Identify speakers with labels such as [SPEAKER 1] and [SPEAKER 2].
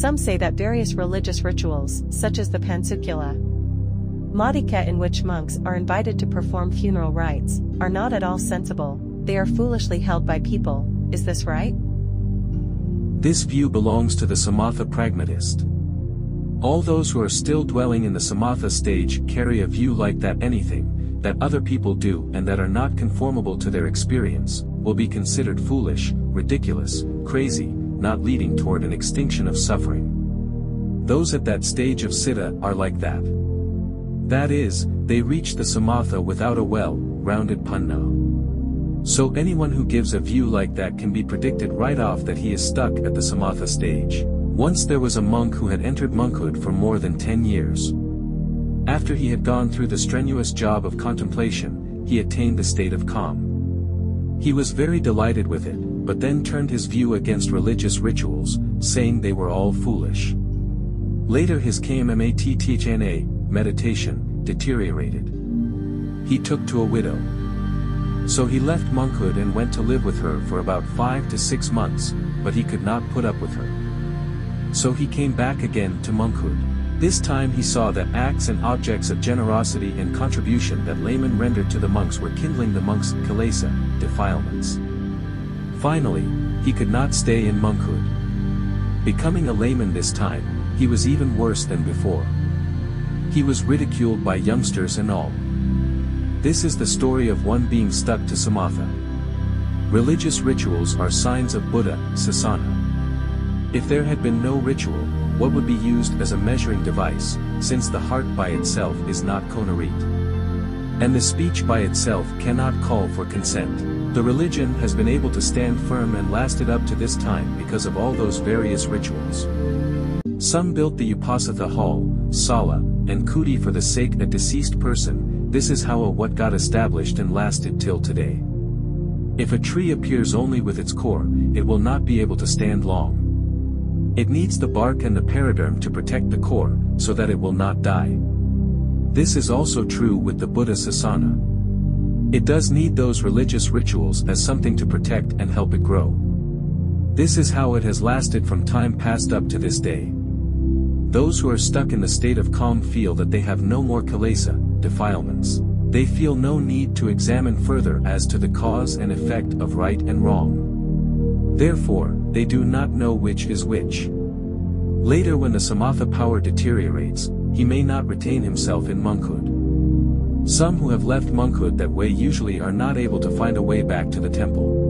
[SPEAKER 1] Some say that various religious rituals, such as the Pansukula, Matika, in which monks are invited to perform funeral rites, are not at all sensible. They are foolishly held by people. Is this right?
[SPEAKER 2] This view belongs to the Samatha pragmatist. All those who are still dwelling in the Samatha stage carry a view like that anything that other people do and that are not conformable to their experience will be considered foolish, ridiculous, crazy, not leading toward an extinction of suffering. Those at that stage of Citta are like that. That is, they reach the Samatha without a well-rounded Pañña. So anyone who gives a view like that can be predicted right off that he is stuck at the Samatha stage. Once there was a monk who had entered monkhood for more than 10 years. After he had gone through the strenuous job of contemplation, he attained the state of calm. He was very delighted with it, but then turned his view against religious rituals, saying they were all foolish. Later his KAMMATTHANA, meditation, deteriorated. He took to a widow. So he left monkhood and went to live with her for about 5 to 6 months, but he could not put up with her. So he came back again to monkhood. This time he saw that acts and objects of generosity and contribution that laymen rendered to the monks were kindling the monks' Kilesa, defilements. Finally, he could not stay in monkhood. Becoming a layman this time, he was even worse than before. He was ridiculed by youngsters and all. This is the story of one being stuck to Samatha. Religious rituals are signs of Buddha.Sasana. If there had been no ritual, what would be used as a measuring device, since the heart by itself is not conorete? And the speech by itself cannot call for consent. The religion has been able to stand firm and lasted up to this time because of all those various rituals. Some built the Upasatha hall, sala, and kuti for the sake of a deceased person. This is how what got established and lasted till today. If a tree appears only with its core, it will not be able to stand long. It needs the bark and the periderm to protect the core, so that it will not die. This is also true with the Buddha.Sasana. It does need those religious rituals as something to protect and help it grow. This is how it has lasted from time past up to this day. Those who are stuck in the state of calm feel that they have no more Kilesa, defilements. They feel no need to examine further as to the cause and effect of right and wrong. Therefore, they do not know which is which. Later when the Samatha power deteriorates, he may not retain himself in monkhood. Some who have left monkhood that way usually are not able to find a way back to the temple.